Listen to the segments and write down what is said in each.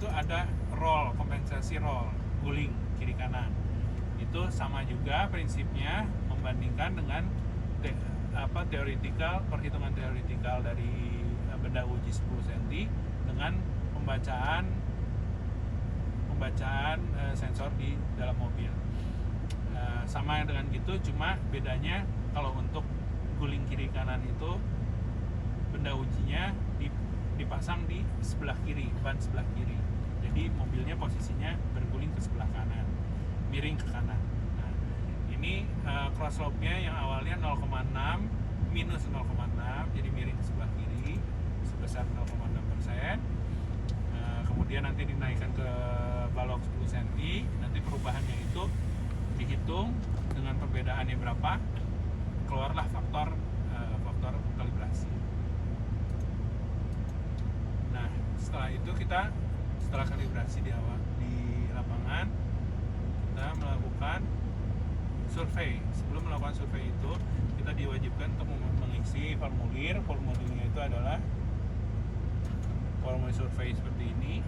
itu ada roll, kompensasi roll, guling kiri kanan. Itu sama juga prinsipnya membandingkan dengan perhitungan teoritikal dari benda uji 10 cm dengan pembacaan sensor di dalam mobil. Sama dengan gitu, cuma bedanya kalau untuk guling kiri kanan itu benda ujinya dipasang di sebelah kiri, ban sebelah kiri. Jadi mobilnya posisinya berguling ke sebelah kanan, miring ke kanan. Nah, ini cross slope-nya yang awalnya 0,6 minus 0,6, jadi miring ke sebelah kiri sebesar 0,6%. Kemudian nanti dinaikkan ke balok 10 cm, nanti perubahannya itu dihitung dengan perbedaannya berapa, keluarlah faktor kalibrasi. Nah, setelah itu setelah kalibrasi di lapangan, kita melakukan survei. Sebelum melakukan survei itu, kita diwajibkan untuk mengisi formulirnya itu adalah formulir survei seperti ini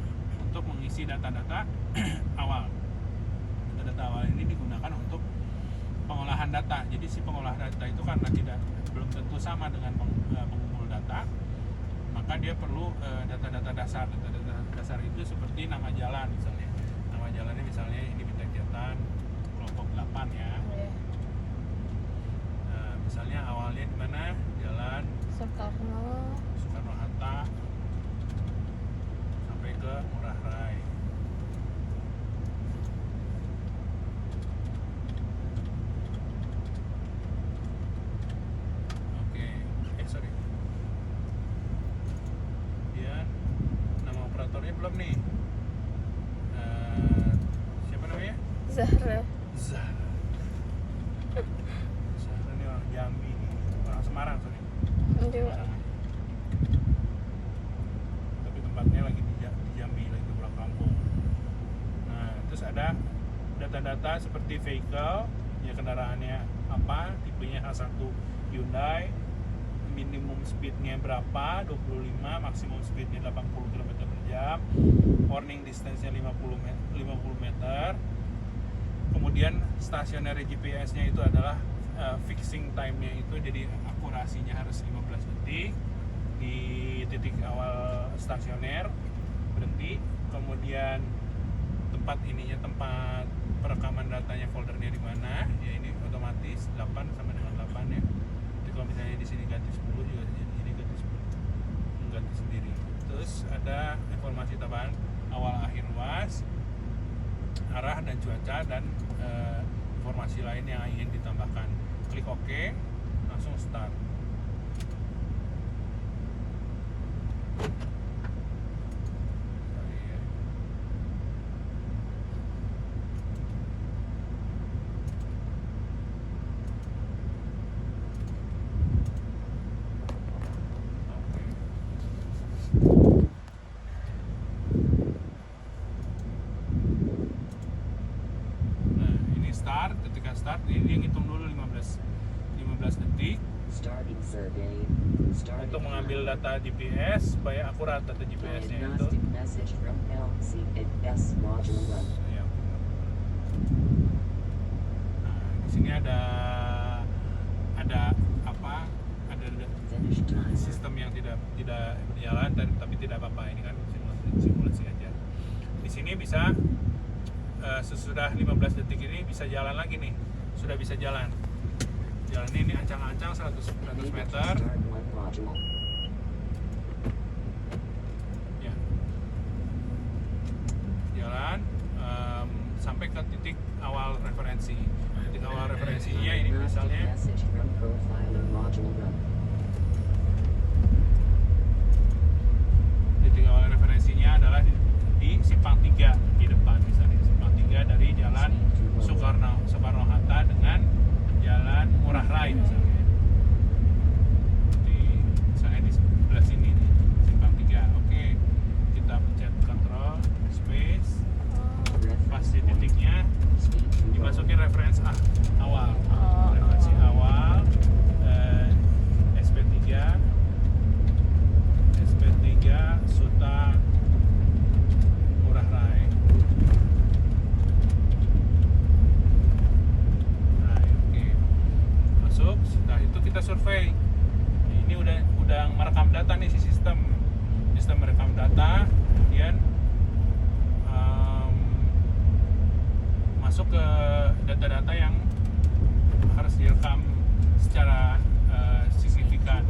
untuk mengisi data-data awal. Data awal ini digunakan untuk pengolahan data. Jadi si pengolah data itu karena belum tentu sama dengan pengumpul data, maka dia perlu data-data dasar. Data-data dasar itu seperti nama jalan misalnya. Nama jalannya misalnya ini Bintang Jatan kelompok 8 ya. Misalnya awalnya di mana? Jalan Soekarno Hatta sampai ke Ngurah Rai. Belum nih, siapa namanya? Zahra ini orang Jambi nih, orang Semarang sorry. Tapi tempatnya lagi di Jambi, lagi di pulang kampung. Nah, terus ada data-data seperti vehicle, ya kendaraannya apa, tipenya H1 Hyundai, minimum speednya berapa, 25, maksimum speednya 80 km/jam, warning distance-nya 50 meter. Kemudian stasioner GPS-nya itu adalah fixing time-nya itu, jadi akurasinya harus 15 detik di titik awal stasioner berhenti. Kemudian tempat perekaman datanya, foldernya di mana, ya ini otomatis 8 sama dengan 8 ya. Kalau misalnya di sini ganti 10 juga ini ganti 10, ganti sendiri. Terus ada informasi tambahan awal akhir ruas, arah dan cuaca, dan informasi lain yang ingin ditambahkan. Klik OK, langsung start. Ketika start dia ngitung dulu 15 detik untuk mengambil data GPS supaya akurat data GPS-nya itu. Nah, di sini ada sistem yang tidak berjalan, tapi tidak apa-apa, ini kan simulasi aja. Di sini bisa sesudah 15 detik ini bisa jalan lagi nih, sudah bisa jalan. Jalannya ini ancang-ancang 100 meter. Ya. Jalan sampai ke titik awal referensi. Titik awal referensinya ini misalnya titik awal referensinya adalah di Simpang 3 di depan misalnya. Simpang 3 dari Jalan Soekarno Hatta dengan Jalan Ngurah Rai misalnya. Misalnya di sebelah sini nih, Simpang 3. Oke. Kita pencet Ctrl Space. Pas di titiknya dimasukin referensi awal. Referensi awal ini udah merekam data nih si sistem merekam data, kemudian masuk ke data-data yang harus direkam secara signifikan.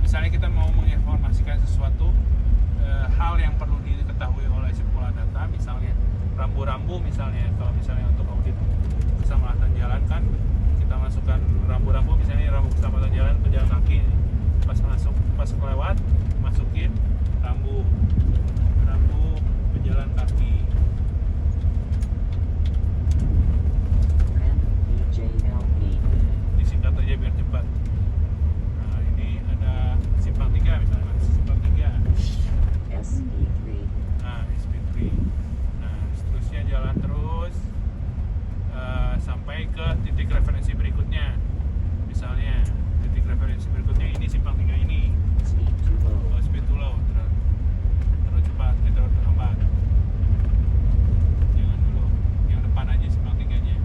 Misalnya kita mau menginformasikan sesuatu hal yang perlu diketahui oleh si pengelola data, misalnya rambu-rambu, misalnya kalau misalnya untuk audit keselamatan jalan kan kita masukkan rambu-rambu, misalnya rambu keselamatan jalan pejalan kaki, pas lewat masukin rambu pejalan kaki. Disingkat aja biar cepat. Nah, ini ada simpang 3 misalnya, simpang 3 SP3. nah SP3. Nah, seterusnya jalan terus sampai ke titik referensi berikutnya. Misalnya titik referensi berikutnya ini simpang 3 ini. Speed too low. Oh, speed too low, terlalu cepat, terlalu terlambat. Jangan dulu, yang depan aja simpang 3-nya.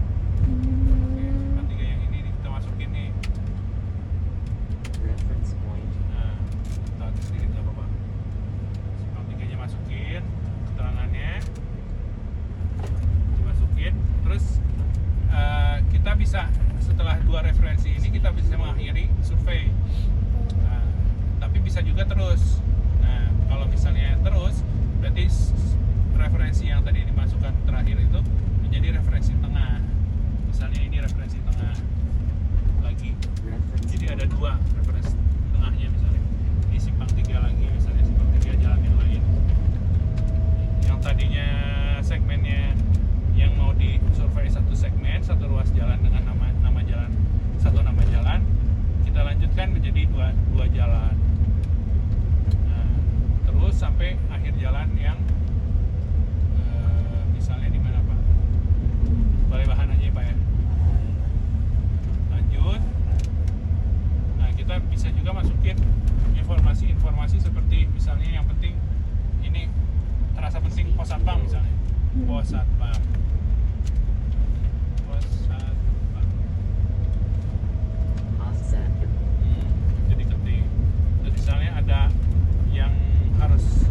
Oke, simpang 3 yang ini kita masukin nih. Reference point. Nah, tahan sedikit nggak apa-apa. Simpang 3-nya masukin, keterangannya dimasukin, terus kita bisa setelah 2 referensi ini kita bisa mengakhiri survei. Nah, tapi bisa juga terus. Nah, kalau misalnya terus, berarti referensi yang tadi dimasukkan terakhir itu menjadi referensi tengah. Misalnya ini referensi tengah lagi. Reference Jadi ada point. 2 referensi tengahnya, misalnya di simpang 3 lagi, misalnya simpang 3 jalan yang lain. Yang tadinya segmennya yang mau disurvei satu segmen, satu ruas jalan dengan nama jalan, satu nama jalan, kita lanjutkan menjadi dua jalan. Nah, terus sampai akhir jalan yang misalnya di mana Pak? Balai Bahan aja ya, Pak ya. Lanjut. Nah, kita bisa juga masukin informasi seperti misalnya yang penting ini terasa penting pos satpam misalnya. Pos satpam. Offset. Jadi ketik. Terus misalnya ada yang harus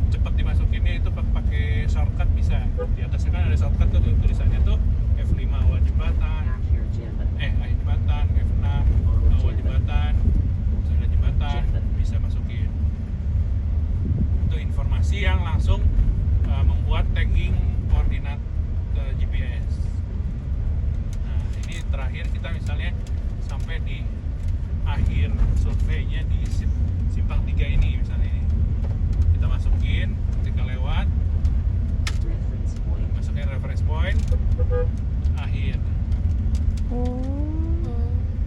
cepat dimasukinnya itu pakai shortcut bisa. Di atasnya kan ada shortcut tuh tulisannya tuh F5 awal jembatan, Akhir jalan. akhir jembatan, F6 awal jembatan, misalnya jembatan bisa masukin. Itu informasi yang langsung membuat tagging koordinat ke GPS. Nah, ini terakhir kita misalnya sampai di akhir surveinya di simpang 3 ini misalnya ini. Kita masukin ketika lewat, Reference point. masukin reference point, akhir.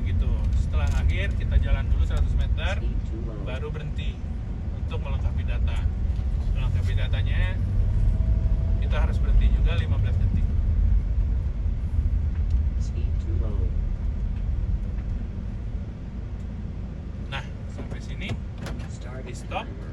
Begitu. Setelah akhir kita jalan dulu 100 meter, Speed too low. baru berhenti untuk melengkapi data. Melengkapi datanya kita harus berhenti juga 15 detik. Speed too low. Nah, sampai sini Start di stop. timer.